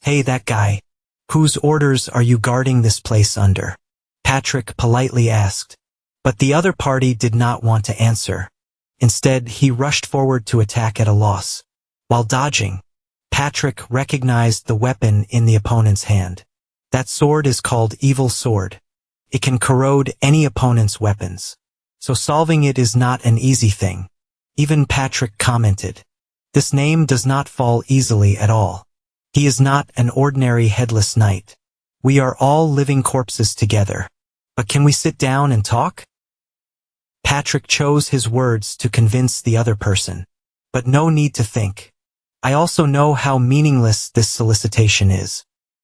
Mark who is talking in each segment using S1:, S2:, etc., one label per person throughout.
S1: Hey, that guy. Whose orders are you guarding this place under? Patrick politely asked. But the other party did not want to answer. Instead, he rushed forward to attack at a loss. While dodging, Patrick recognized the weapon in the opponent's hand. That sword is called Evil Sword. It can corrode any opponent's weapons. So solving it is not an easy thing. Even Patrick commented. This name does not fall easily at all. He is not an ordinary headless knight. We are all living corpses together. But can we sit down and talk? Patrick chose his words to convince the other person. But no need to think. I also know how meaningless this solicitation is.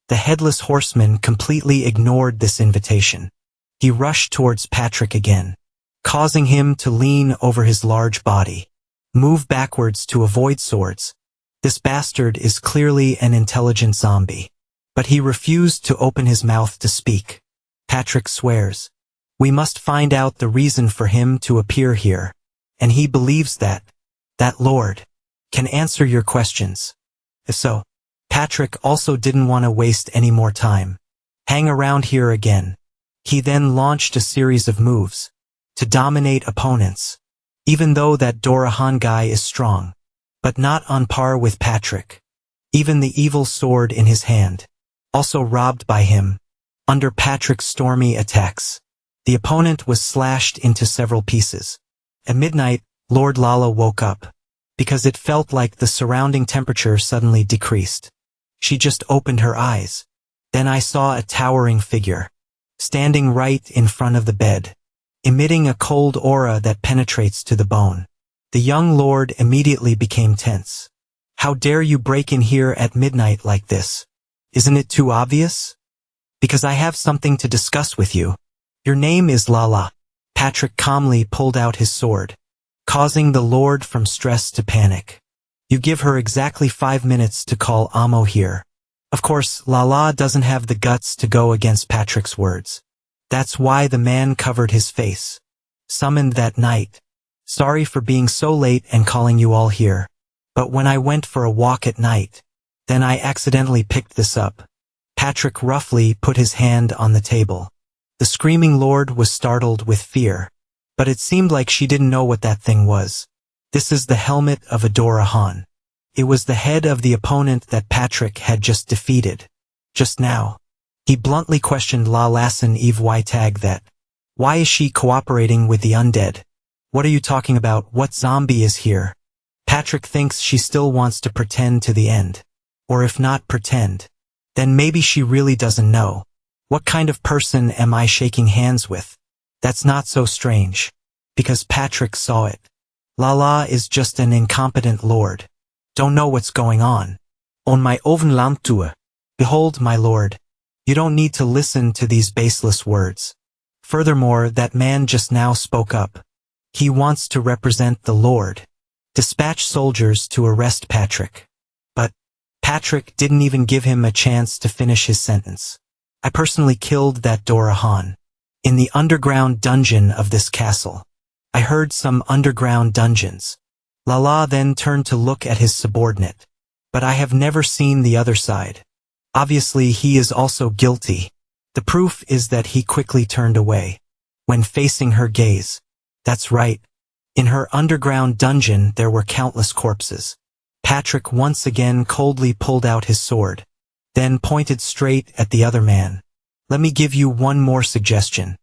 S1: The headless horseman completely ignored this invitation. He rushed towards Patrick again, causing him to lean over his large body, move backwards to avoid swords. This bastard is clearly an intelligent zombie. But he refused to open his mouth to speak. Patrick swears. We must find out the reason for him to appear here. And he believes that Lord can answer your questions. If so, Patrick also didn't want to waste any more time. Hang around here again. He then launched a series of moves to dominate opponents, even though that Dorahan guy is strong, but not on par with Patrick. Even the evil sword in his hand, also robbed by him. Under Patrick's stormy attacks, the opponent was slashed into several pieces. At midnight, Lord Lala woke up, because it felt like the surrounding temperature suddenly decreased. She just opened her eyes. Then I saw a towering figure, standing right in front of the bed, emitting a cold aura that penetrates to the bone. The young lord immediately became tense. How dare you break in here at midnight like this? Isn't it too obvious? Because I have something to discuss with you. Your name is Lala. Patrick calmly pulled out his sword, causing the lord from stress to panic. You give her exactly 5 minutes to call Amo here. Of course, Lala doesn't have the guts to go against Patrick's words. That's why the man covered his face. Summoned that night. Sorry for being so late and calling you all here. But when I went for a walk at night, then I accidentally picked this up. Patrick roughly put his hand on the table. The screaming lord was startled with fear. But it seemed like she didn't know what that thing was. This is the helmet of a Dorahan. It was the head of the opponent that Patrick had just defeated. Just now, he bluntly questioned La Lasson Eve Wytag that, why is she cooperating with the undead? What are you talking about? What zombie is here? Patrick thinks she still wants to pretend to the end. Or if not pretend, then maybe she really doesn't know. What kind of person am I shaking hands with? That's not so strange, because Patrick saw it. Lala is just an incompetent lord. Don't know what's going on. On my ovenlamtue. Behold, my lord. You don't need to listen to these baseless words. Furthermore, that man just now spoke up. He wants to represent the lord. Dispatch soldiers to arrest Patrick. But Patrick didn't even give him a chance to finish his sentence. I personally killed that Dorahan. In the underground dungeon of this castle. I heard some underground dungeons. Lala then turned to look at his subordinate. But I have never seen the other side. Obviously he is also guilty. The proof is that he quickly turned away. When facing her gaze. That's right. In her underground dungeon there were countless corpses. Patrick once again coldly pulled out his sword. Then pointed straight at the other man. Let me give you one more suggestion.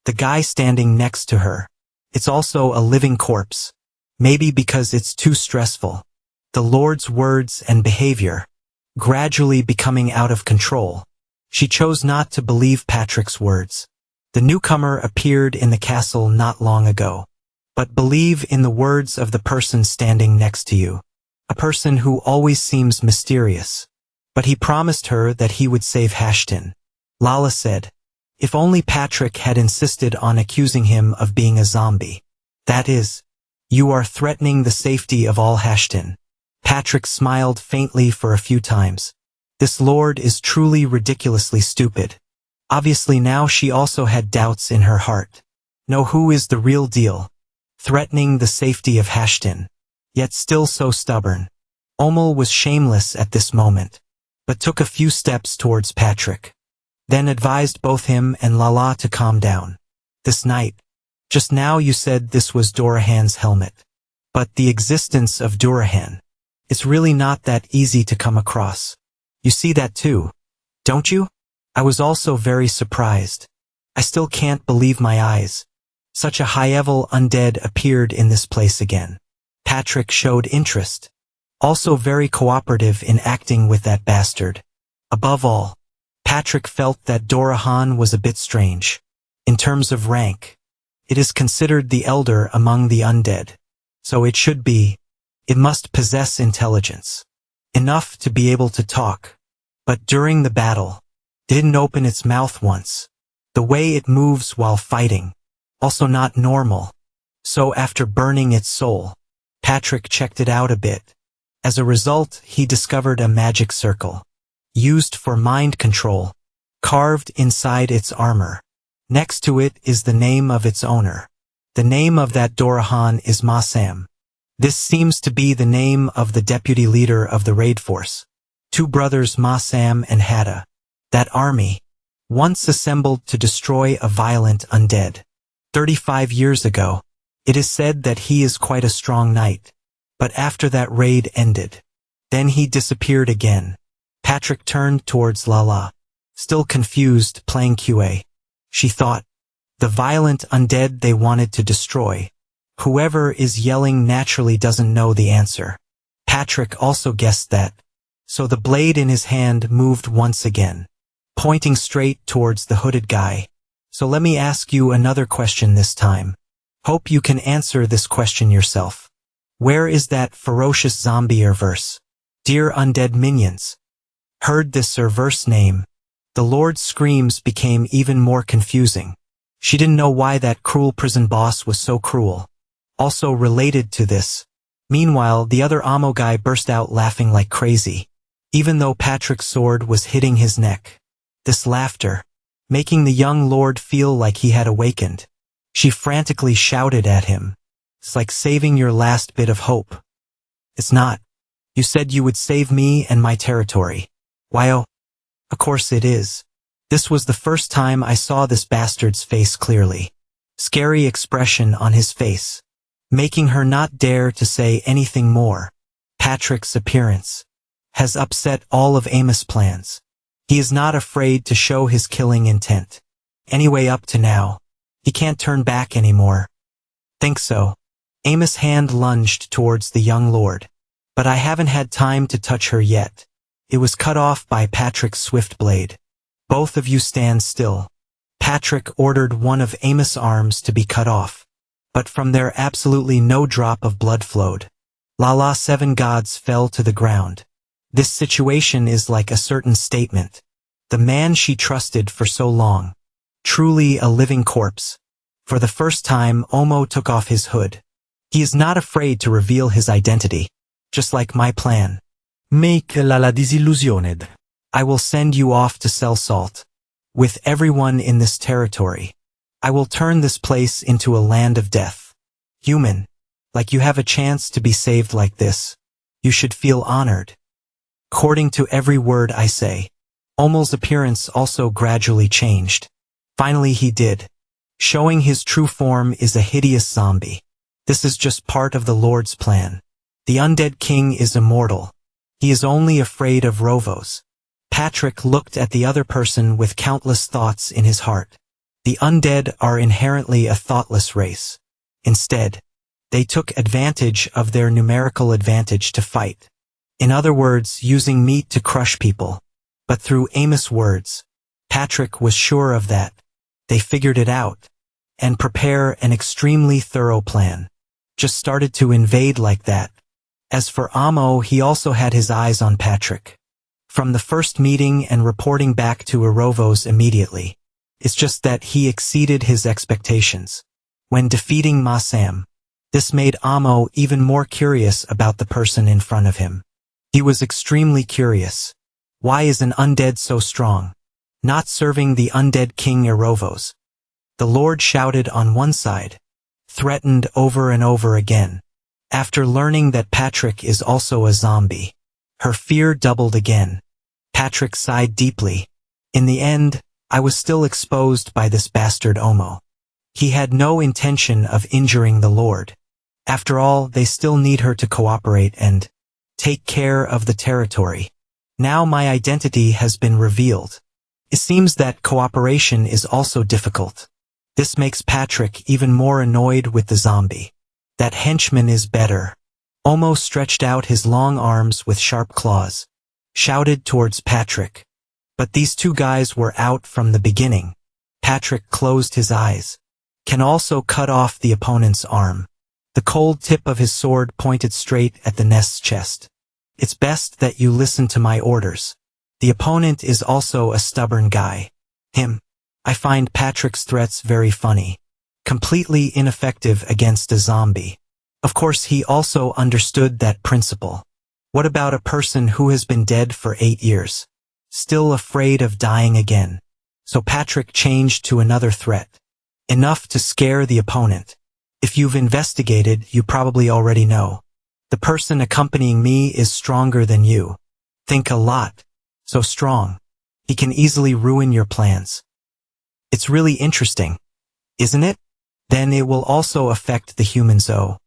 S1: The guy standing next to her. It's also a living corpse. Maybe because it's too stressful. The Lord's words and behavior, gradually becoming out of control. She chose not to believe Patrick's words. The newcomer appeared in the castle not long ago. But believe in the words of the person standing next to you. A person who always seems mysterious. But he promised her that he would save Hashton. Lala said. If only Patrick had insisted on accusing him of being a zombie. That is, you are threatening the safety of all Hashton. Patrick smiled faintly for a few times. This lord is truly ridiculously stupid. Obviously now she also had doubts in her heart. Know who is the real deal. Threatening the safety of Hashton. Yet still so stubborn. Omel was shameless at this moment. but took a few steps towards Patrick. Then advised both him and Lala to calm down. This night, just now you said this was Durahan's helmet. But the existence of Durahan, it's really not that easy to come across. You see that too, don't you? I was also very surprised. I still can't believe my eyes. Such a high-level undead appeared in this place again. Patrick showed interest. Also very cooperative in acting with that bastard. Above all, Patrick felt that Durahan was a bit strange. In terms of rank, it is considered the elder among the undead. So it must possess intelligence. Enough to be able to talk. But during the battle, didn't open its mouth once. The way it moves while fighting, also not normal. So after burning its soul, Patrick checked it out a bit. As a result, he discovered a magic circle, used for mind control, carved inside its armor. Next to it is the name of its owner. The name of that Durahan is Masam. This seems to be the name of the deputy leader of the raid force. Two brothers Masam and Hatta. That army, once assembled to destroy a violent undead. 35 years ago, it is said that he is quite a strong knight. But after that raid ended, then he disappeared again. Patrick turned towards Lala, still confused, playing QA. She thought, the violent undead they wanted to destroy. Whoever is yelling naturally doesn't know the answer. Patrick also guessed that. So the blade in his hand moved once again, pointing straight towards the hooded guy. So let me ask you another question this time. Hope you can answer this question yourself. Where is that ferocious zombie verse? Dear undead minions. Heard this verse name. The Lord's screams became even more confusing. She didn't know why that cruel prison boss was so cruel. Also related to this. Meanwhile, the other Amo guy burst out laughing like crazy, even though Patrick's sword was hitting his neck. This laughter, making the young lord feel like he had awakened. She frantically shouted at him. It's like saving your last bit of hope. It's not. You said you would save me and my territory. Why, oh, of course it is. This was the first time I saw this bastard's face clearly. Scary expression on his face, making her not dare to say anything more. Patrick's appearance has upset all of Amos' plans. He is not afraid to show his killing intent. Anyway, up to now, he can't turn back anymore. Think so. Amos' hand lunged towards the young lord. But I haven't had time to touch her yet. It was cut off by Patrick's swift blade. Both of you stand still. Patrick ordered one of Amos' arms to be cut off. But from there absolutely no drop of blood flowed. Lala, 7 gods fell to the ground. This situation is like a certain statement. The man she trusted for so long. Truly a living corpse. For the first time, Omo took off his hood. He is not afraid to reveal his identity. Just like my plan. Make la disillusioned. I will send you off to sell salt. With everyone in this territory. I will turn this place into a land of death. Human. Like you have a chance to be saved like this. You should feel honored. According to every word I say. Omo's appearance also gradually changed. Finally he did. Showing his true form is a hideous zombie. This is just part of the Lord's plan. The undead king is immortal. He is only afraid of Rovos. Patrick looked at the other person with countless thoughts in his heart. The undead are inherently a thoughtless race. Instead, they took advantage of their numerical advantage to fight. In other words, using meat to crush people. But through Amos' words, Patrick was sure of that. They figured it out. And prepare an extremely thorough plan. Just started to invade like that. As for Amo, he also had his eyes on Patrick. From the first meeting and reporting back to Arovos immediately. It's just that he exceeded his expectations. When defeating Masam, this made Amo even more curious about the person in front of him. He was extremely curious. Why is an undead so strong? Not serving the undead king Arovos. The Lord shouted on one side. Threatened over and over again. After learning that Patrick is also a zombie, her fear doubled again. Patrick sighed deeply. In the end, I was still exposed by this bastard Omo. He had no intention of injuring the Lord. After all, they still need her to cooperate and take care of the territory. Now my identity has been revealed. It seems that cooperation is also difficult. This makes Patrick even more annoyed with the zombie. That henchman is better. Omo stretched out his long arms with sharp claws, shouted towards Patrick. But these two guys were out from the beginning. Patrick closed his eyes. Can also cut off the opponent's arm. The cold tip of his sword pointed straight at the nest's chest. It's best that you listen to my orders. The opponent is also a stubborn guy. Him. I find Patrick's threats very funny. Completely ineffective against a zombie. Of course, he also understood that principle. What about a person who has been dead for 8 years? Still afraid of dying again. So Patrick changed to another threat. Enough to scare the opponent. If you've investigated, you probably already know. The person accompanying me is stronger than you. Think a lot. So strong. He can easily ruin your plans. It's really interesting, isn't it? Then it will also affect the humans. Oh.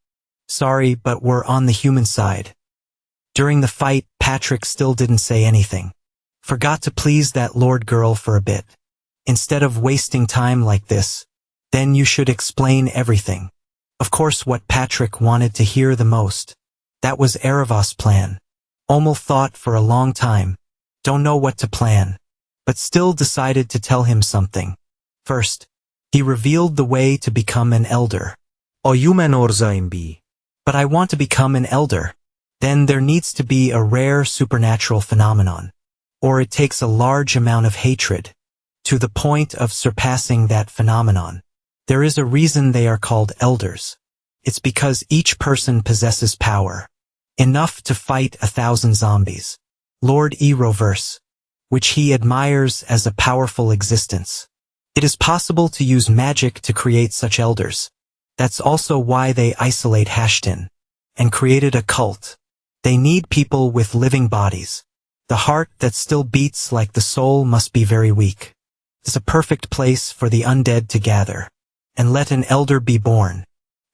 S1: Sorry, but we're on the human side. During the fight, Patrick still didn't say anything. Forgot to please that Lord girl for a bit. Instead of wasting time like this, then you should explain everything. Of course, what Patrick wanted to hear the most. That was Erebos' plan. Omel thought for a long time. Don't know what to plan. But still decided to tell him something. First, he revealed the way to become an elder. But I want to become an elder. Then there needs to be a rare supernatural phenomenon. Or it takes a large amount of hatred. To the point of surpassing that phenomenon. There is a reason they are called elders. It's because each person possesses power. Enough to fight 1,000 zombies. Lord Eroverse. Which he admires as a powerful existence. It is possible to use magic to create such elders. That's also why they isolate Hashtin. And created a cult. They need people with living bodies. The heart that still beats like the soul must be very weak. It's a perfect place for the undead to gather. And let an elder be born.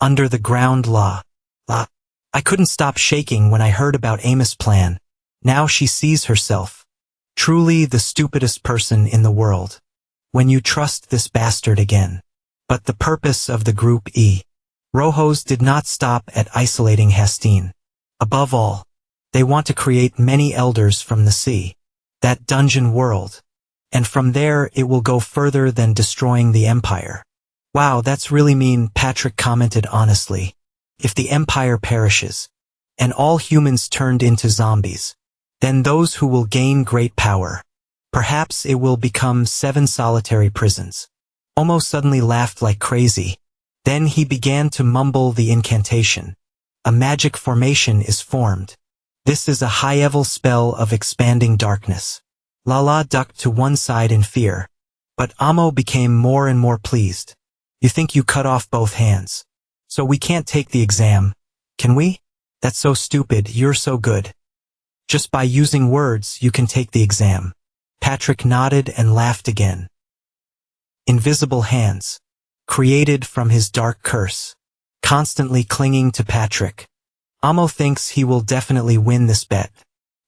S1: Under the ground law. I couldn't stop shaking when I heard about Amos' plan. Now she sees herself. Truly the stupidest person in the world. When you trust this bastard again. But the purpose of the Group E. Rojos did not stop at isolating Hastine. Above all, they want to create many elders from the sea. That dungeon world. And from there it will go further than destroying the Empire. Wow, that's really mean, Patrick commented honestly. If the Empire perishes, and all humans turned into zombies, then those who will gain great power. Perhaps it will become 7 solitary prisons. Omo suddenly laughed like crazy. Then he began to mumble the incantation. A magic formation is formed. This is a high-level spell of expanding darkness. Lala ducked to one side in fear. But Amo became more and more pleased. You think you cut off both hands. So we can't take the exam, can we? That's so stupid, you're so good. Just by using words you can take the exam. Patrick nodded and laughed again. Invisible hands. Created from his dark curse. Constantly clinging to Patrick. Amo thinks he will definitely win this bet.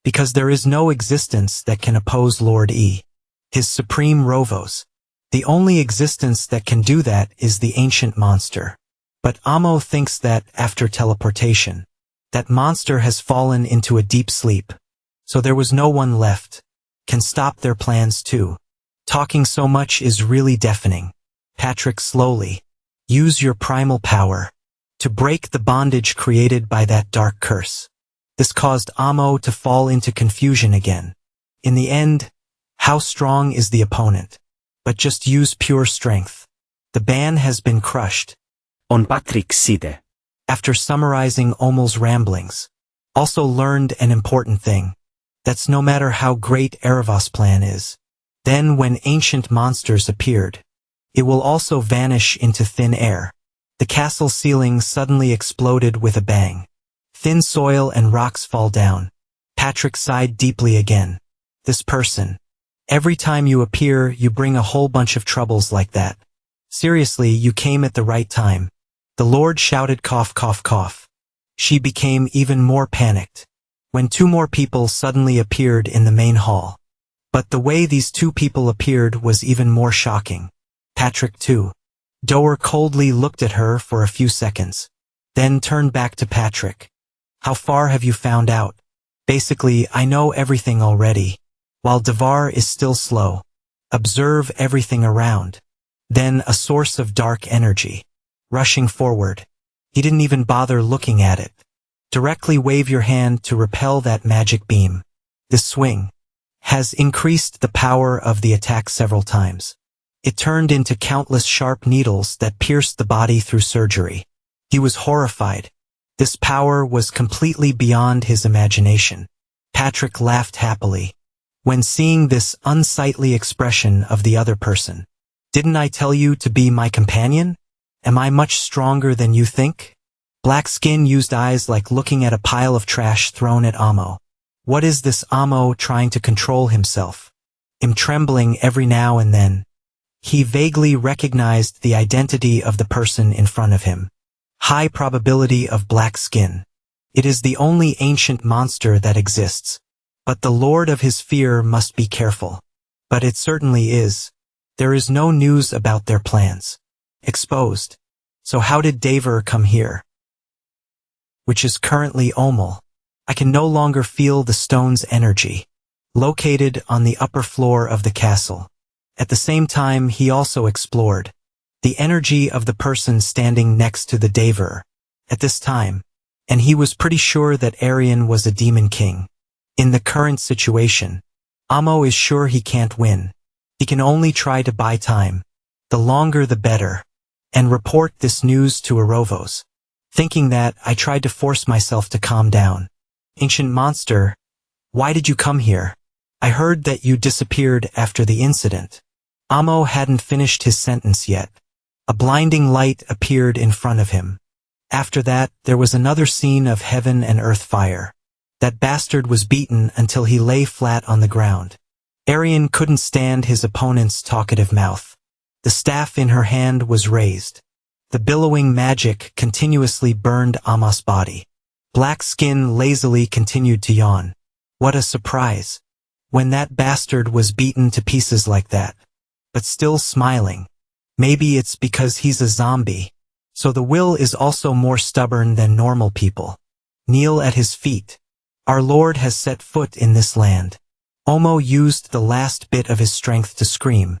S1: Because there is no existence that can oppose Lord E. His supreme Rovos. The only existence that can do that is the ancient monster. But Amo thinks that, after teleportation, that monster has fallen into a deep sleep. So there was no one left. Can stop their plans too. Talking so much is really deafening. Patrick slowly. Use your primal power. To break the bondage created by that dark curse. This caused Amo to fall into confusion again. In the end, how strong is the opponent? But just use pure strength. The ban has been crushed.
S2: On Patrick side.
S1: After summarizing Omel's ramblings, also learned an important thing. That's no matter how great Erebos' plan is. Then when ancient monsters appeared, it will also vanish into thin air. The castle ceiling suddenly exploded with a bang. Thin soil and rocks fall down. Patrick sighed deeply again. This person. Every time you appear, you bring a whole bunch of troubles like that. Seriously, you came at the right time. The Lord shouted cough cough cough. She became even more panicked when two more people suddenly appeared in the main hall. But the way these two people appeared was even more shocking. Patrick too. Doer coldly looked at her for a few seconds, then turned back to Patrick. How far have you found out? Basically, I know everything already. While Devar is still slow. Observe everything around. Then a source of dark energy. Rushing forward. He didn't even bother looking at it. Directly wave your hand to repel that magic beam. This swing has increased the power of the attack several times. It turned into countless sharp needles that pierced the body through surgery. He was horrified. This power was completely beyond his imagination. Patrick laughed happily when seeing this unsightly expression of the other person. Didn't I tell you to be my companion? Am I much stronger than you think? Black Skin used eyes like looking at a pile of trash thrown at Amo. What is this Amo trying to control himself? I'm trembling every now and then. He vaguely recognized the identity of the person in front of him. High probability of black skin. It is the only ancient monster that exists. But the Lord of his fear must be careful. But it certainly is. There is no news about their plans. Exposed. So how did Devar come here? Which is currently Omel. I can no longer feel the stone's energy. Located on the upper floor of the castle. At the same time, he also explored the energy of the person standing next to the Devar at this time, and he was pretty sure that Aryan was a demon king. In the current situation, Amo is sure he can't win. He can only try to buy time. The longer the better. And report this news to Arovos. Thinking that, I tried to force myself to calm down. Ancient monster, why did you come here? I heard that you disappeared after the incident. Amo hadn't finished his sentence yet. A blinding light appeared in front of him. After that, there was another scene of heaven and earth fire. That bastard was beaten until he lay flat on the ground. Aryan couldn't stand his opponent's talkative mouth. The staff in her hand was raised. The billowing magic continuously burned Amos' body. Black Skin lazily continued to yawn. What a surprise. When that bastard was beaten to pieces like that. But still smiling. Maybe it's because he's a zombie. So the will is also more stubborn than normal people. Kneel at his feet. Our Lord has set foot in this land. Omo used the last bit of his strength to scream.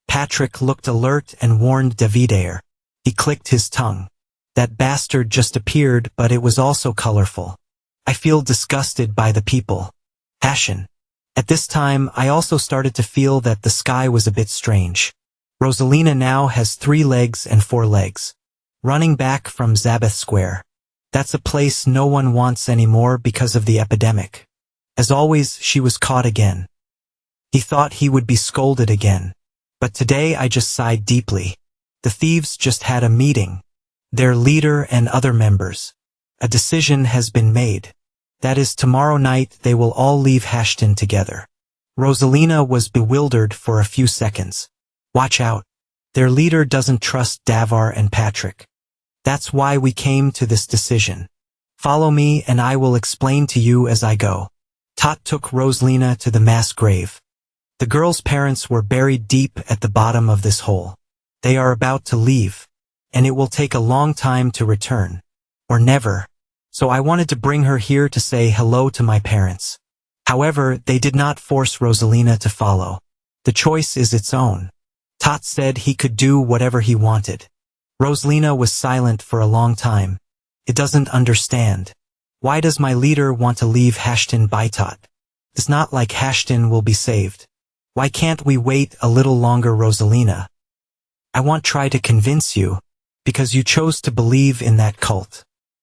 S1: Patrick looked alert and warned Davidair. He clicked his tongue. That bastard just appeared, but it was also colorful. I feel disgusted by the people. Passion. At this time, I also started to feel that the sky was a bit strange. Rosalina now has 3 legs and 4 legs. Running back from Zabeth Square. That's a place no one wants anymore because of the epidemic. As always, she was caught again. He thought he would be scolded again. But today I just sighed deeply. The thieves just had a meeting. Their leader and other members. A decision has been made. That is, tomorrow night they will all leave Hashton together. Rosalina was bewildered for a few seconds. Watch out. Their leader doesn't trust Davar and Patrick. That's why we came to this decision. Follow me and I will explain to you as I go. Tot took Rosalina to the mass grave. The girl's parents were buried deep at the bottom of this hole. They are about to leave, and it will take a long time to return. Or never. So I wanted to bring her here to say hello to my parents. However, they did not force Rosalina to follow. The choice is its own. Tot said he could do whatever he wanted. Rosalina was silent for a long time. It doesn't understand. Why does my leader want to leave Hashton by Tot? It's not like Hashton will be saved. Why can't we wait a little longer, Rosalina? I won't try to convince you, because you chose to believe in that cult.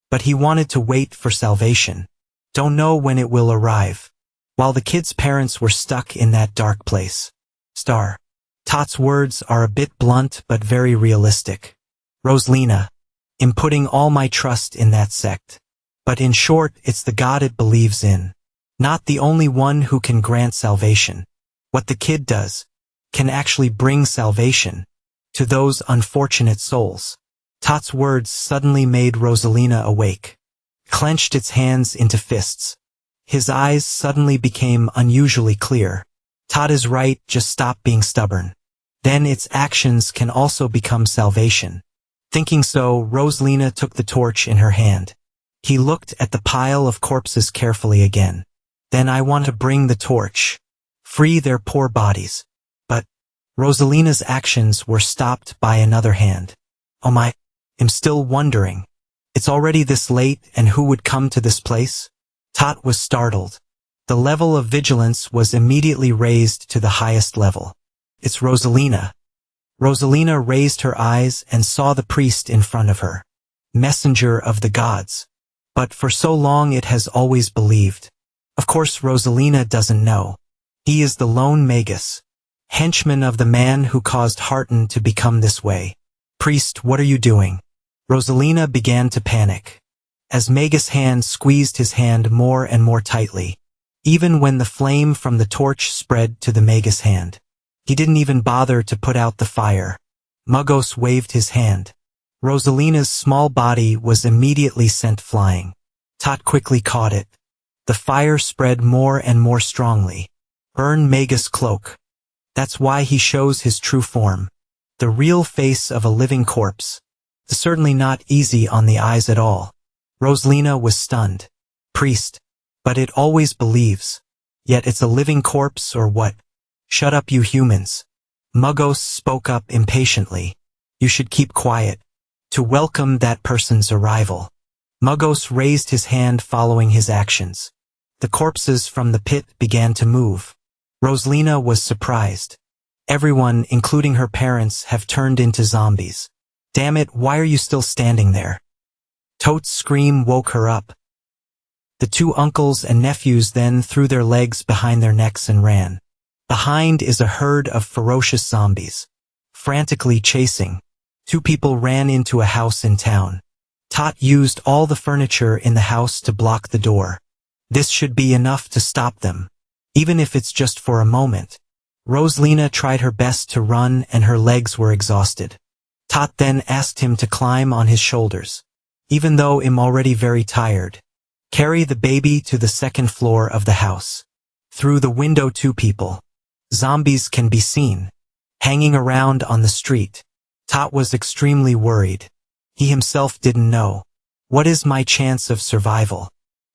S1: But he wanted to wait for salvation. Don't know when it will arrive. While the kids' parents were stuck in that dark place. Star. Tot's words are a bit blunt but very realistic. Rosalina. I'm putting all my trust in that sect. But in short, it's the God it believes in. Not the only one who can grant salvation. What the kid does can actually bring salvation to those unfortunate souls. Tot's words suddenly made Rosalina awake, clenched its hands into fists. His eyes suddenly became unusually clear. Tot is right, just stop being stubborn. Then its actions can also become salvation. Thinking so, Rosalina took the torch in her hand. He looked at the pile of corpses carefully again. Then I want to bring the torch. Free their poor bodies. But Rosalina's actions were stopped by another hand. Oh my, I'm still wondering. It's already this late, and who would come to this place? Tot was startled. The level of vigilance was immediately raised to the highest level. It's Rosalina. Rosalina raised her eyes and saw the priest in front of her. Messenger of the gods. But for so long it has always believed. Of course Rosalina doesn't know. He is the lone magus, henchman of the man who caused Harton to become this way. Priest, what are you doing? Rosalina began to panic, as Magus' hand squeezed his hand more and more tightly, even when the flame from the torch spread to the Magus' hand. He didn't even bother to put out the fire. Mugos waved his hand. Rosalina's small body was immediately sent flying. Tot quickly caught it. The fire spread more and more strongly. Burn Magus' cloak. That's why he shows his true form. The real face of a living corpse. Certainly not easy on the eyes at all. Rosalina was stunned. Priest. But it always believes. Yet it's a living corpse or what? Shut up, you humans. Mugos spoke up impatiently. You should keep quiet. To welcome that person's arrival. Mugos raised his hand following his actions. The corpses from the pit began to move. Rosalina was surprised. Everyone, including her parents, have turned into zombies. Damn it, why are you still standing there? Tot's scream woke her up. The two uncles and nephews then threw their legs behind their necks and ran. Behind is a herd of ferocious zombies, frantically chasing. Two people ran into a house in town. Tot used all the furniture in the house to block the door. This should be enough to stop them, even if it's just for a moment. Rosalina tried her best to run and her legs were exhausted. Tot then asked him to climb on his shoulders. Even though I'm already very tired. Carry the baby to the second floor of the house. Through the window, two people. Zombies can be seen, hanging around on the street. Tot was extremely worried. He himself didn't know. What is my chance of survival?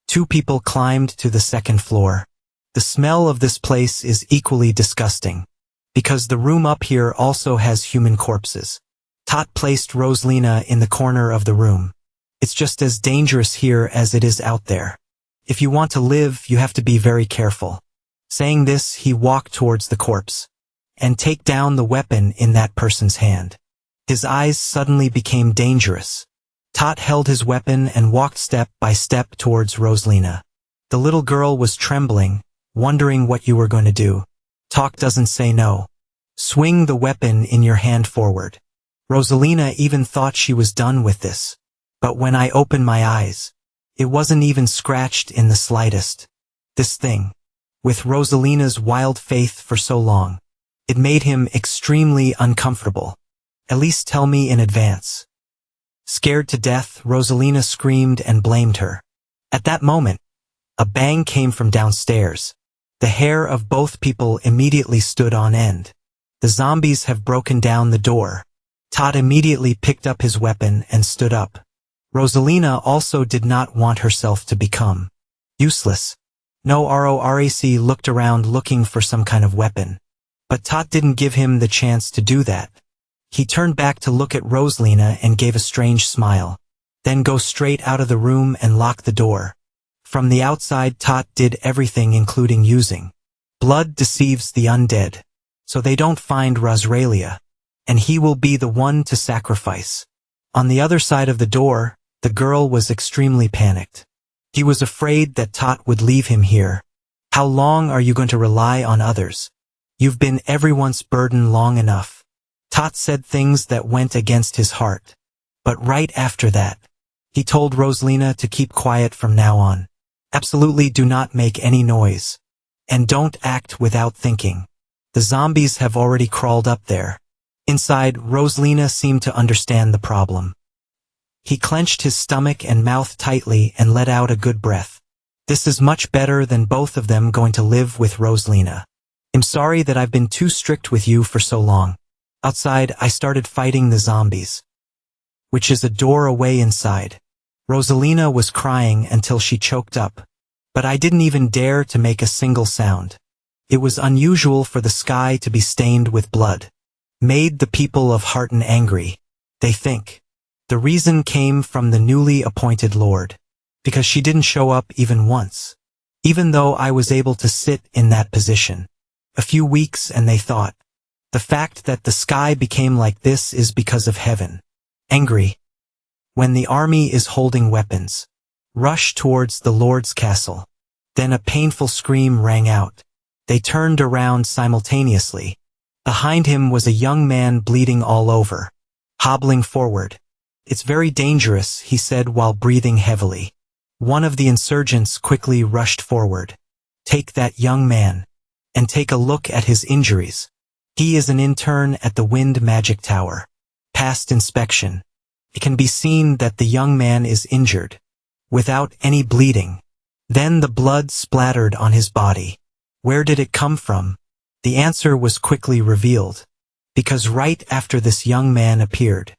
S1: Two people climbed to the second floor. The smell of this place is equally disgusting, because the room up here also has human corpses. Tot placed Rosalina in the corner of the room. It's just as dangerous here as it is out there. If you want to live, you have to be very careful. Saying this, he walked towards the corpse. And take down the weapon in that person's hand. His eyes suddenly became dangerous. Tot held his weapon and walked step by step towards Rosalina. The little girl was trembling, wondering what you were going to do. Talk doesn't say no. Swing the weapon in your hand forward. Rosalina even thought she was done with this. But when I opened my eyes, it wasn't even scratched in the slightest. This thing, with Rosalina's wild faith for so long, it made him extremely uncomfortable. At least tell me in advance. Scared to death, Rosalina screamed and blamed her. At that moment, a bang came from downstairs. The hair of both people immediately stood on end. The zombies have broken down the door. Tot immediately picked up his weapon and stood up. Rosalina also did not want herself to become useless. No, RORAC looked around looking for some kind of weapon. But Tot didn't give him the chance to do that. He turned back to look at Rosalina and gave a strange smile. Then go straight out of the room and lock the door. From the outside, Tot did everything including using. Blood deceives the undead. So they don't find Rosralia. And he will be the one to sacrifice. On the other side of the door, the girl was extremely panicked. He was afraid that Tot would leave him here. How long are you going to rely on others? You've been everyone's burden long enough. Tot said things that went against his heart. But right after that, he told Rosalina to keep quiet from now on. Absolutely do not make any noise. And don't act without thinking. The zombies have already crawled up there. Inside, Rosalina seemed to understand the problem. He clenched his stomach and mouth tightly and let out a good breath. This is much better than both of them going to live with Rosalina. I'm sorry that I've been too strict with you for so long. Outside, I started fighting the zombies, which is a door away inside. Rosalina was crying until she choked up. But I didn't even dare to make a single sound. It was unusual for the sky to be stained with blood. Made the people of Harton angry, they think. The reason came from the newly appointed lord. Because she didn't show up even once. Even though I was able to sit in that position. A few weeks and they thought. The fact that the sky became like this is because of heaven. Angry. When the army is holding weapons. Rush towards the Lord's castle. Then a painful scream rang out. They turned around simultaneously. Behind him was a young man bleeding all over. Hobbling forward. It's very dangerous, he said while breathing heavily. One of the insurgents quickly rushed forward. Take that young man. And take a look at his injuries. He is an intern at the Wind Magic Tower. Past inspection. It can be seen that the young man is injured. Without any bleeding. Then the blood splattered on his body. Where did it come from? The answer was quickly revealed. Because right after this young man appeared,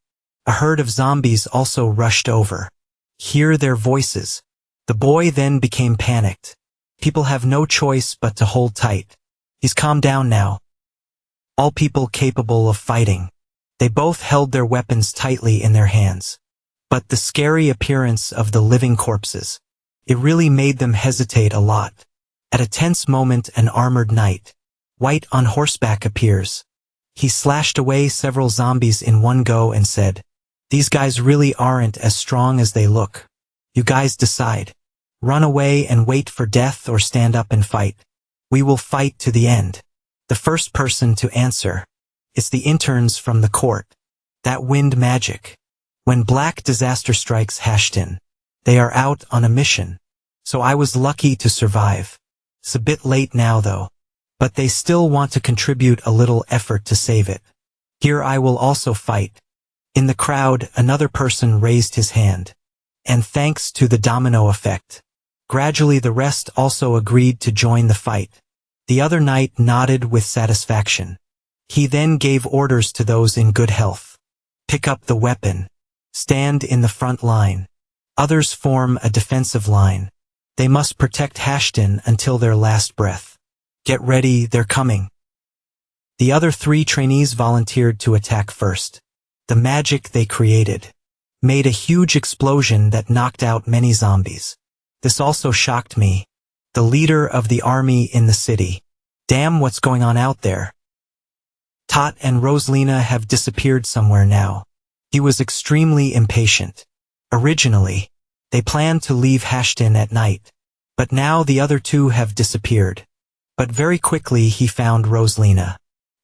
S1: a herd of zombies also rushed over. Hear their voices. The boy then became panicked. People have no choice but to hold tight. He's calmed down now. All people capable of fighting. They both held their weapons tightly in their hands. But the scary appearance of the living corpses, it really made them hesitate a lot. At a tense moment, an armored knight, white on horseback, appears. He slashed away several zombies in one go and said, "These guys really aren't as strong as they look. You guys decide. Run away and wait for death or stand up and fight. We will fight to the end." The first person to answer. It's the interns from the court. That wind magic. When black disaster strikes Hashton, they are out on a mission. So I was lucky to survive. It's a bit late now though. But they still want to contribute a little effort to save it. Here I will also fight. In the crowd, another person raised his hand. And thanks to the domino effect, gradually the rest also agreed to join the fight. The other knight nodded with satisfaction. He then gave orders to those in good health. Pick up the weapon. Stand in the front line. Others form a defensive line. They must protect Hashton until their last breath. Get ready, they're coming. The other 3 trainees volunteered to attack first. The magic they created made a huge explosion that knocked out many zombies. This also shocked me. The leader of the army in the city. Damn, what's going on out there? Tot and Rosalina have disappeared somewhere now. He was extremely impatient. Originally, they planned to leave Hashton at night. But now the other 2 have disappeared. But very quickly he found Rosalina.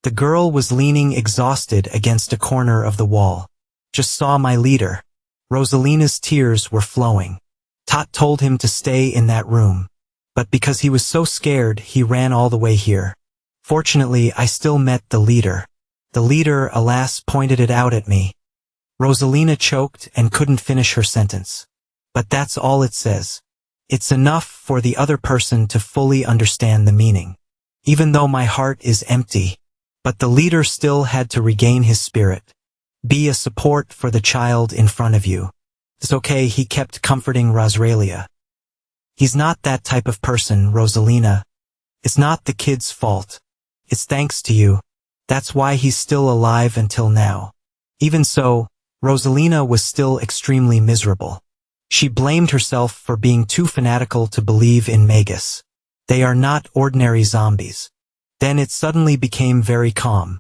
S1: The girl was leaning exhausted against a corner of the wall. Just saw my leader. Rosalina's tears were flowing. Tot told him to stay in that room. But because he was so scared, he ran all the way here. Fortunately, I still met the leader. The leader, alas, pointed it out at me. Rosalina choked and couldn't finish her sentence. But that's all it says. It's enough for the other person to fully understand the meaning. Even though my heart is empty. But the leader still had to regain his spirit. Be a support for the child in front of you. It's okay, he kept comforting Rosralia. He's not that type of person, Rosalina. It's not the kid's fault. It's thanks to you. That's why he's still alive until now. Even so, Rosalina was still extremely miserable. She blamed herself for being too fanatical to believe in Magus. They are not ordinary zombies. Then it suddenly became very calm.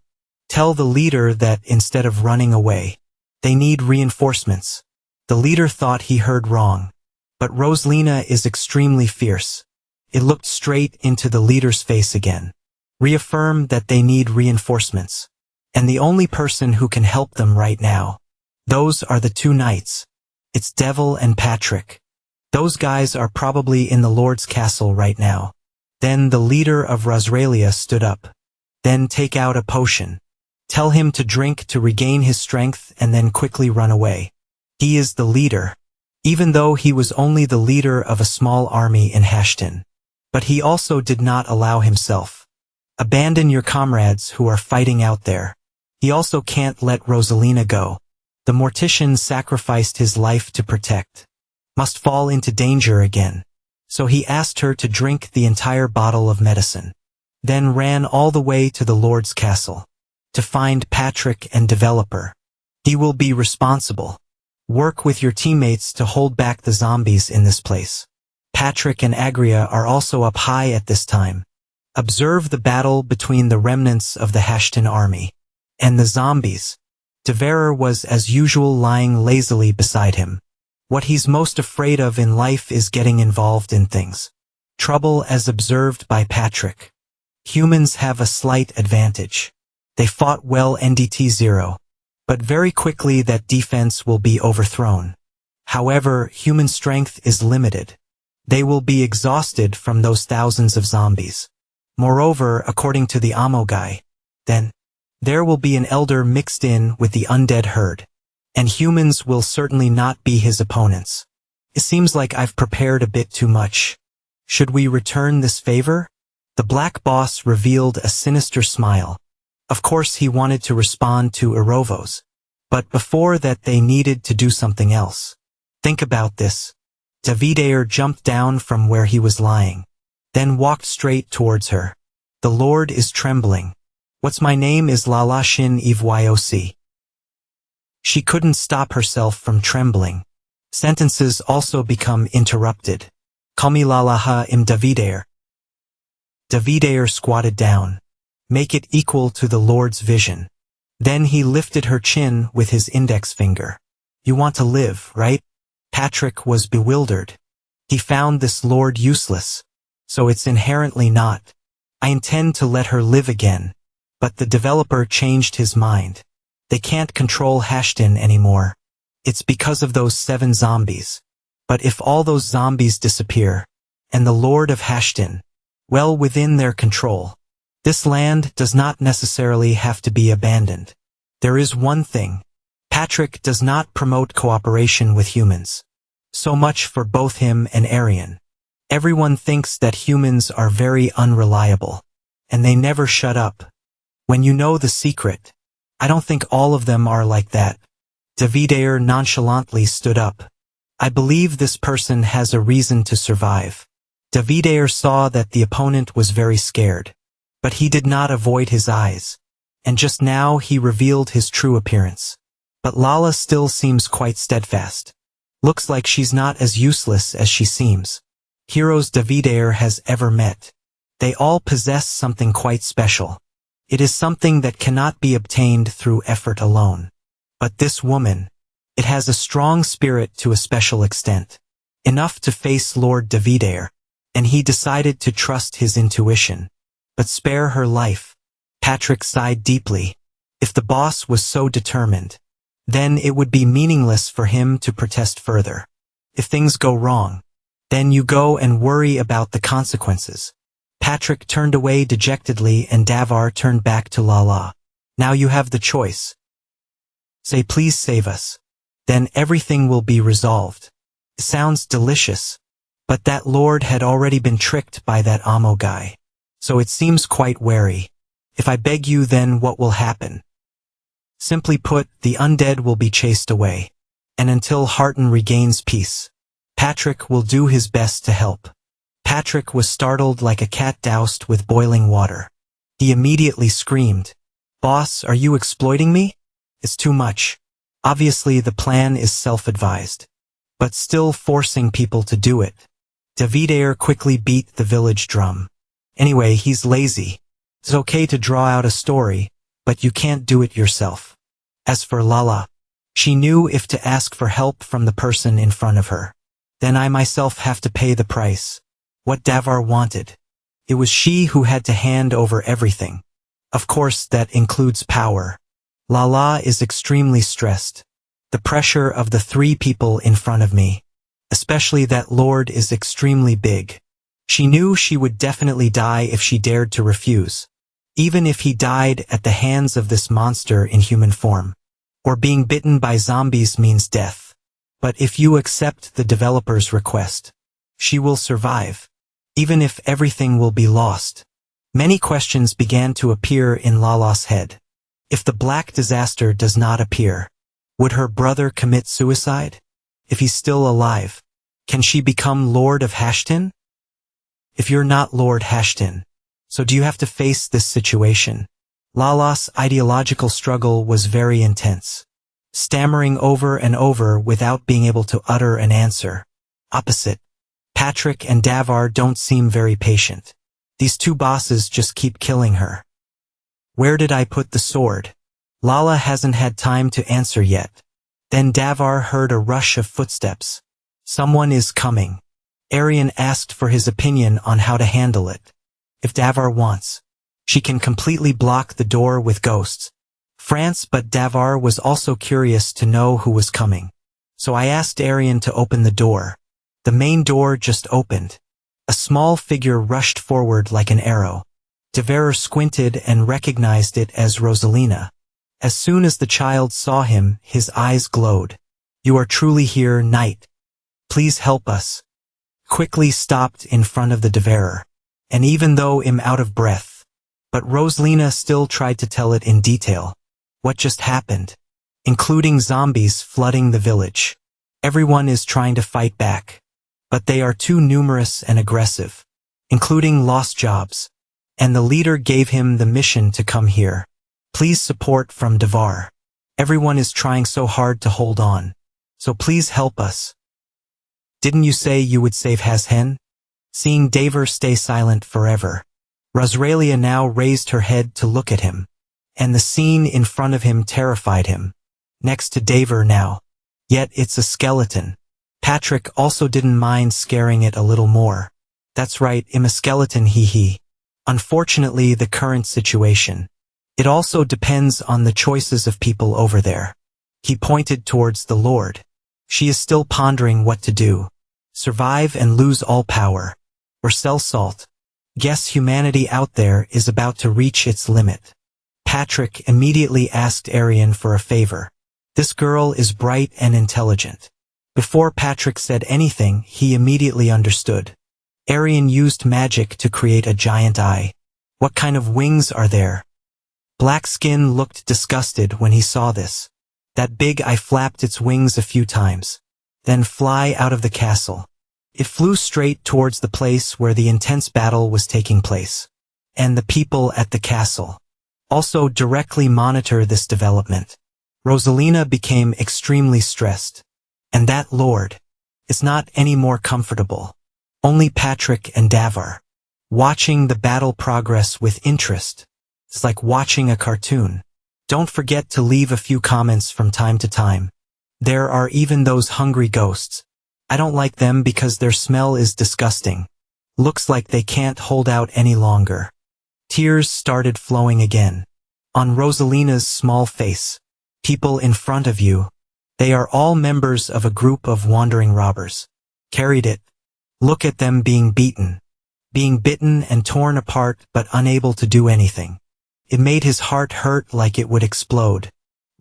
S1: Tell the leader that instead of running away, they need reinforcements. The leader thought he heard wrong. But Rosalina is extremely fierce. It looked straight into the leader's face again. Reaffirm that they need reinforcements. And the only person who can help them right now. Those are the 2 knights. It's Devil and Patrick. Those guys are probably in the Lord's castle right now. Then the leader of Rosralia stood up. Then take out a potion. Tell him to drink to regain his strength and then quickly run away. He is the leader. Even though he was only the leader of a small army in Hashton. But he also did not allow himself. Abandon your comrades who are fighting out there. He also can't let Rosalina go. The mortician sacrificed his life to protect. Must fall into danger again. So he asked her to drink the entire bottle of medicine. Then ran all the way to the Lord's castle. To find Patrick and Developer. He will be responsible. Work with your teammates to hold back the zombies in this place. Patrick and Agria are also up high at this time. Observe the battle between the remnants of the Hashton army and the zombies. Deverer was as usual lying lazily beside him. What he's most afraid of in life is getting involved in things. Trouble as observed by Patrick. Humans have a slight advantage. They fought well NDT-0. But very quickly that defense will be overthrown. However, human strength is limited. They will be exhausted from those thousands of zombies. Moreover, according to the Amo guy, then, there will be an elder mixed in with the undead herd. And humans will certainly not be his opponents. It seems like I've prepared a bit too much. Should we return this favor? The black boss revealed a sinister smile. Of course he wanted to respond to Erovos. But before that they needed to do something else. Think about this. Davidair jumped down from where he was lying. Then walked straight towards her. The Lord is trembling. What's my name is Lala Shin Evyoc. She couldn't stop herself from trembling. Sentences also become interrupted. Kami Lalaha im Davidair. Davidair squatted down. Make it equal to the Lord's vision. Then he lifted her chin with his index finger. You want to live, right? Patrick was bewildered. He found this Lord useless. So it's inherently not. I intend to let her live again. But the developer changed his mind. They can't control Hashton anymore. It's because of those 7 zombies. But if all those zombies disappear, and the Lord of Hashton, well within their control, this land does not necessarily have to be abandoned. There is one thing. Patrick does not promote cooperation with humans. So much for both him and Arian. Everyone thinks that humans are very unreliable. And they never shut up. When you know the secret, I don't think all of them are like that. Davidair nonchalantly stood up. I believe this person has a reason to survive. Davidair saw that the opponent was very scared. But he did not avoid his eyes. And just now he revealed his true appearance. But Lala still seems quite steadfast. Looks like she's not as useless as she seems. Heroes Davidair has ever met. They all possess something quite special. It is something that cannot be obtained through effort alone. But this woman, it has a strong spirit to a special extent. Enough to face Lord Davidair. And he decided to trust his intuition. But spare her life. Patrick sighed deeply. If the boss was so determined, then it would be meaningless for him to protest further. If things go wrong, then you go and worry about the consequences. Patrick turned away dejectedly and Davar turned back to Lala. Now you have the choice. Say please save us. Then everything will be resolved. It sounds delicious. But that lord had already been tricked by that Amo guy. So it seems quite wary. If I beg you, then what will happen? Simply put, the undead will be chased away. And until Harton regains peace, Patrick will do his best to help. Patrick was startled like a cat doused with boiling water. He immediately screamed, "Boss, are you exploiting me? It's too much. Obviously the plan is self-advised. But still forcing people to do it." Davidair quickly beat the village drum. Anyway, he's lazy. It's okay to draw out a story, but you can't do it yourself. As for Lala, she knew if to ask for help from the person in front of her. Then I myself have to pay the price. What Davar wanted. It was she who had to hand over everything. Of course, that includes power. Lala is extremely stressed. The pressure of the 3 people in front of me. especially that Lord is extremely big. She knew she would definitely die if she dared to refuse, even if he died at the hands of this monster in human form. Or being bitten by zombies means death. But if you accept the developer's request, she will survive, even if everything will be lost. Many questions began to appear in Lala's head. If the black disaster does not appear, would her brother commit suicide? If he's still alive, can she become Lord of Hashtin? If you're not Lord Hashtin, so do you have to face this situation? Lala's ideological struggle was very intense, stammering over and over without being able to utter an answer. Opposite, Patrick and Davar don't seem very patient. These two bosses just keep killing her. Where did I put the sword? Lala hasn't had time to answer yet. Then Davar heard a rush of footsteps. Someone is coming. Arian asked for his opinion on how to handle it. If Davar wants, she can completely block the door with ghosts. But Davar was also curious to know who was coming. So I asked Arian to open the door. The main door just opened. A small figure rushed forward like an arrow. Davar squinted and recognized it as Rosalina. As soon as the child saw him, his eyes glowed. You are truly here, knight. Please help us. Quickly stopped in front of the devourer, and even though I'm out of breath. But Rosalina still tried to tell it in detail. What just happened? Including zombies flooding the village. Everyone is trying to fight back, but they are too numerous and aggressive, including lost jobs. And the leader gave him the mission to come here. Please support from Davar. Everyone is trying so hard to hold on. So please help us. Didn't you say you would save Hashen? Seeing Davar stay silent forever, Rosralia now raised her head to look at him, and the scene in front of him terrified him. Next to Davar now. Yet it's a skeleton. Patrick also didn't mind scaring it a little more. That's right, I'm a skeleton, hee. Unfortunately, the current situation. It also depends on the choices of people over there. He pointed towards the Lord. She is still pondering what to do. Survive and lose all power. Or sell salt. Guess humanity out there is about to reach its limit. Patrick immediately asked Arian for a favor. This girl is bright and intelligent. Before Patrick said anything, he immediately understood. Arian used magic to create a giant eye. What kind of wings are there? Black Skin looked disgusted when he saw this. That big eye flapped its wings a few times, then fly out of the castle. It flew straight towards the place where the intense battle was taking place. And the people at the castle also directly monitor this development. Rosalina became extremely stressed. And that Lord is not any more comfortable. Only Patrick and Davar. Watching the battle progress with interest. It's like watching a cartoon. Don't forget to leave a few comments from time to time. There are even those hungry ghosts. I don't like them because their smell is disgusting. Looks like they can't hold out any longer. Tears started flowing again. On Rosalina's small face. People in front of you. They are all members of a group of wandering robbers. Carried it. Look at them being beaten. Being bitten and torn apart but unable to do anything. It made his heart hurt like it would explode.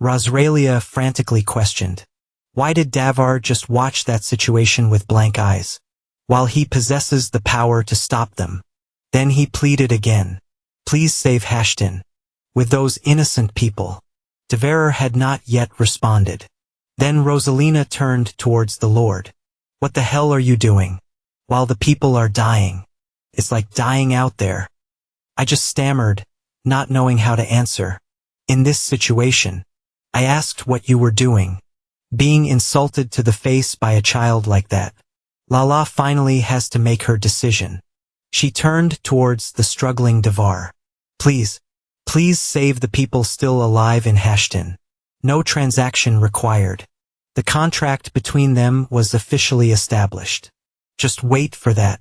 S1: Rosralia frantically questioned. Why did Davar just watch that situation with blank eyes? While he possesses the power to stop them. Then he pleaded again. Please save Hashtin. With those innocent people. Davar had not yet responded. Then Rosalina turned towards the Lord. What the hell are you doing? While the people are dying. It's like dying out there. I just stammered, not knowing how to answer. In this situation, I asked what you were doing. Being insulted to the face by a child like that. Lala finally has to make her decision. She turned towards the struggling Davar. Please save the people still alive in Hashtin. No transaction required. The contract between them was officially established. Just wait for that.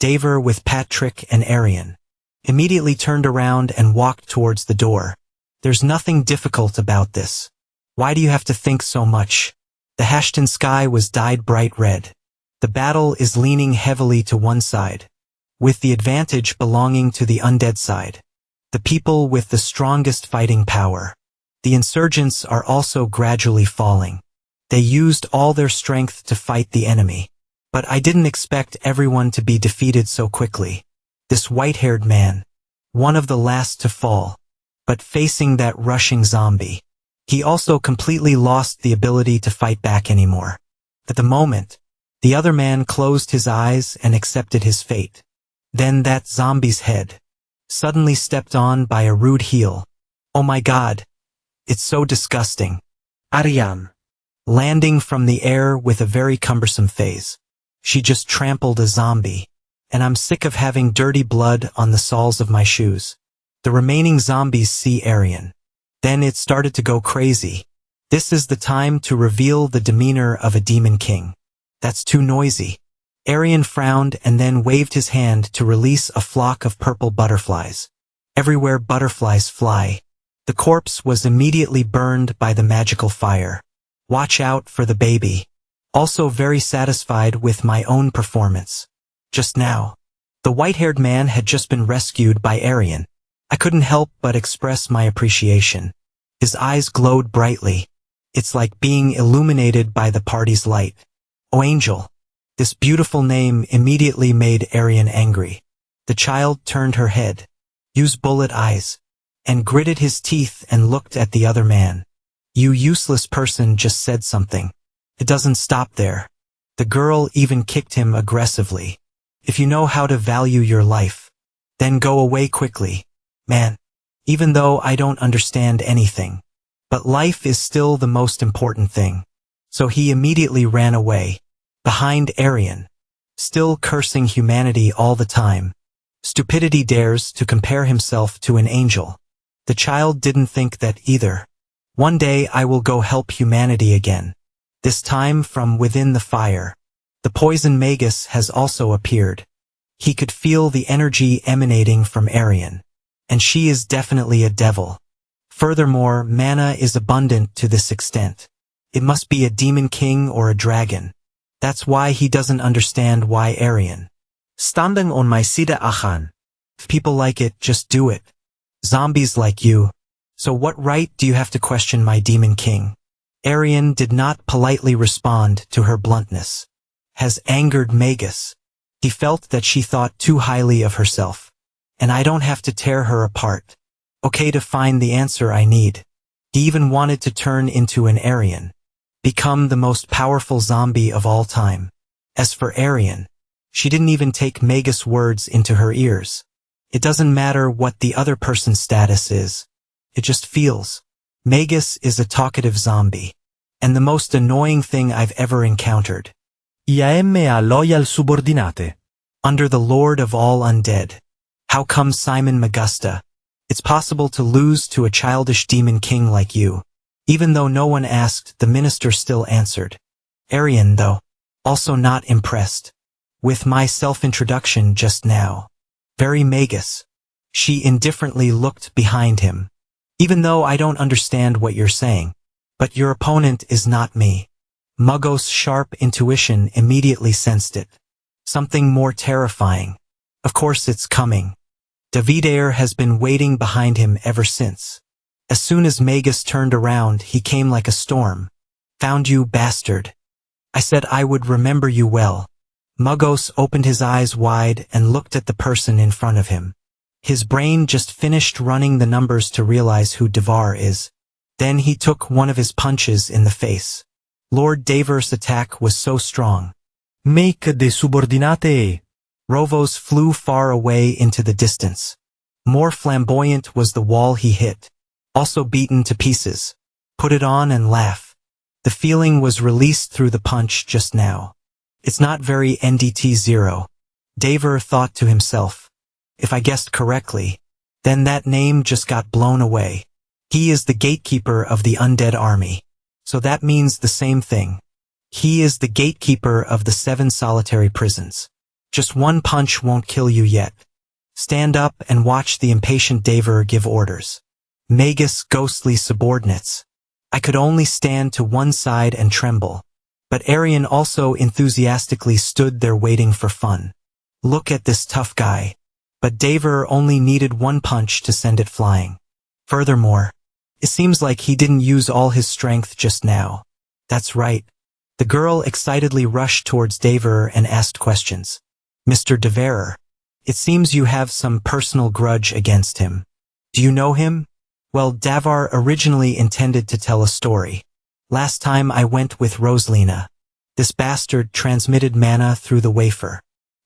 S1: Davar with Patrick and Arian immediately turned around and walked towards the door. There's nothing difficult about this. Why do you have to think so much? The Hashtin sky was dyed bright red. The battle is leaning heavily to one side, with the advantage belonging to the undead side. The people with the strongest fighting power. The insurgents are also gradually falling. They used all their strength to fight the enemy. But I didn't expect everyone to be defeated so quickly. This white-haired man, one of the last to fall, but facing that rushing zombie. He also completely lost the ability to fight back anymore. At the moment, the other man closed his eyes and accepted his fate. Then that zombie's head, suddenly stepped on by a rude heel. Oh my God! It's so disgusting.
S2: Ariane.
S1: Landing from the air with a very cumbersome phase. She just trampled a zombie. And I'm sick of having dirty blood on the soles of my shoes. The remaining zombies see Ariane. Then it started to go crazy. This is the time to reveal the demeanor of a demon king. That's too noisy. Ariane frowned and then waved his hand to release a flock of purple butterflies. Everywhere butterflies fly. The corpse was immediately burned by the magical fire. Watch out for the baby. Also very satisfied with my own performance. Just now, the white-haired man had just been rescued by Ariane. I couldn't help but express my appreciation. His eyes glowed brightly. It's like being illuminated by the party's light. Oh Angel. This beautiful name immediately made Ariane angry. The child turned her head, used bullet eyes, and gritted his teeth and looked at the other man. You useless person just said something. It doesn't stop there. The girl even kicked him aggressively. If you know how to value your life, then go away quickly, man. Even though I don't understand anything. But life is still the most important thing. So he immediately ran away, behind Ariane, still cursing humanity all the time. Stupidity dares to compare himself to an angel. The child didn't think that either. One day I will go help humanity again. This time from within the fire. The poison magus has also appeared. He could feel the energy emanating from Ariane. And she is definitely a devil. Furthermore, mana is abundant to this extent. It must be a demon king or a dragon. That's why he doesn't understand why Ariane.
S2: Standing on my side Achan.
S1: If people like it, just do it. Zombies like you. So what right do you have to question my demon king? Ariane did not politely respond to her bluntness. Has angered Magus. He felt that she thought too highly of herself. And I don't have to tear her apart. Okay to find the answer I need. He even wanted to turn into an Ariane. Become the most powerful zombie of all time. As for Ariane, she didn't even take Magus' words into her ears. It doesn't matter what the other person's status is. It just feels. Magus is a talkative zombie. And the most annoying thing I've ever encountered.
S2: IAM a loyal subordinate.
S1: Under the Lord of all undead. How come Simon Magusta? It's possible to lose to a childish demon king like you. Even though no one asked, the minister still answered. Ariane, though, also not impressed. With my self-introduction just now. Very Magus. She indifferently looked behind him. Even though I don't understand what you're saying. But your opponent is not me. Muggo's sharp intuition immediately sensed it. Something more terrifying. Of course it's coming. Davidair has been waiting behind him ever since. As soon as Magus turned around, he came like a storm. Found you, bastard. I said I would remember you well. Muggos opened his eyes wide and looked at the person in front of him. His brain just finished running the numbers to realize who Devar is. Then he took one of his punches in the face. Lord Davor's attack was so strong.
S2: Make de subordinate.
S1: Rovos flew far away into the distance. More flamboyant was the wall he hit. Also beaten to pieces. Put it on and laugh. The feeling was released through the punch just now. It's not very NDT0. Davor thought to himself. If I guessed correctly, then that name just got blown away. He is the gatekeeper of the undead army. So that means the same thing. He is the gatekeeper of the 7 solitary prisons. Just one punch won't kill you yet. Stand up and watch the impatient Davor give orders. Magus ghostly subordinates. I could only stand to one side and tremble. But Arian also enthusiastically stood there waiting for fun. Look at this tough guy. But Daver only needed one punch to send it flying. Furthermore, it seems like he didn't use all his strength just now. That's right. The girl excitedly rushed towards Daver and asked questions. Mr. Deverer, it seems you have some personal grudge against him. Do you know him? Well, Davar originally intended to tell a story. Last time I went with Rosalina. This bastard transmitted mana through the wafer.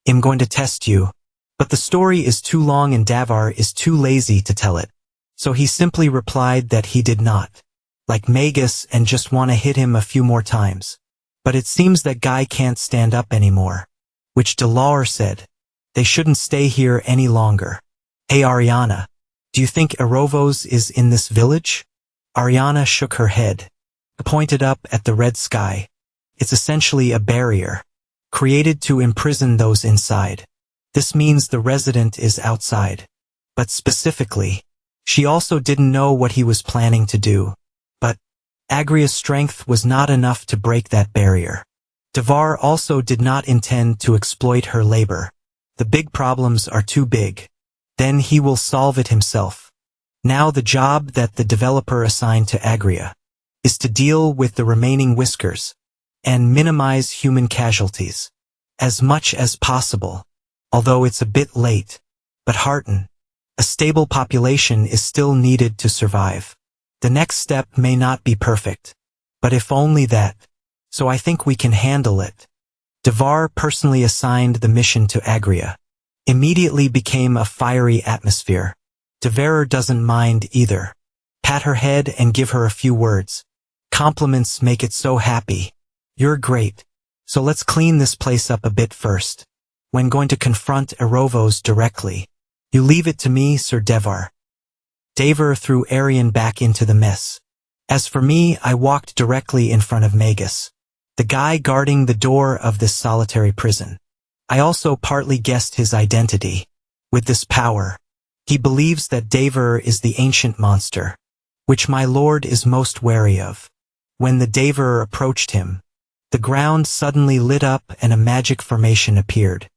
S1: I'm going to test you. But the story is too long and Davar is too lazy to tell it. So he simply replied that he did not. Like Magus and just want to hit him a few more times. But it seems that guy can't stand up anymore. Which Delaware said. They shouldn't stay here any longer. Hey Ariana, do you think Erovos is in this village? Ariana shook her head. Pointed up at the red sky. It's essentially a barrier. Created to imprison those inside. This means the resident is outside. But specifically, she also didn't know what he was planning to do. But Agria's strength was not enough to break that barrier. Devar also did not intend to exploit her labor. The big problems are too big. Then he will solve it himself. Now the job that the developer assigned to Agria is to deal with the remaining whiskers and minimize human casualties as much as possible. Although it's a bit late. But hearten. A stable population is still needed to survive. The next step may not be perfect. But if only that. So I think we can handle it. Devar personally assigned the mission to Agria. Immediately became a fiery atmosphere. Deverer doesn't mind either. Pat her head and give her a few words. Compliments make it so happy. You're great. So let's clean this place up a bit first. When going to confront Erovos directly. You leave it to me, Sir Devar. Daver threw Arian back into the mess. As for me, I walked directly in front of Magus, the guy guarding the door of this solitary prison. I also partly guessed his identity. With this power, he believes that Daver is the ancient monster, which my lord is most wary of. When the Daver approached him, the ground suddenly lit up and a magic formation appeared.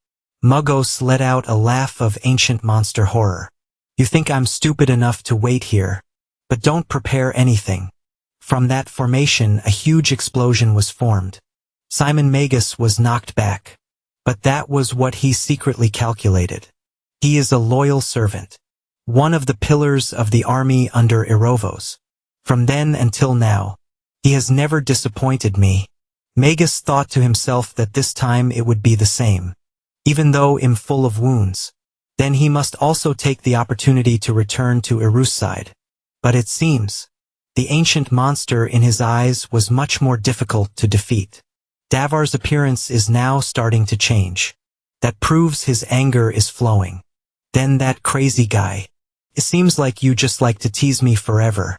S1: Muggos let out a laugh of ancient monster horror. You think I'm stupid enough to wait here, but don't prepare anything. From that formation a huge explosion was formed. Simon Magus was knocked back. But that was what he secretly calculated. He is a loyal servant. One of the pillars of the army under Erovos. From then until now, he has never disappointed me. Magus thought to himself that this time it would be the same. Even though I'm full of wounds, then he must also take the opportunity to return to Eru's side. But it seems, the ancient monster in his eyes was much more difficult to defeat. Davar's appearance is now starting to change. That proves his anger is flowing. Then that crazy guy. It seems like you just like to tease me forever.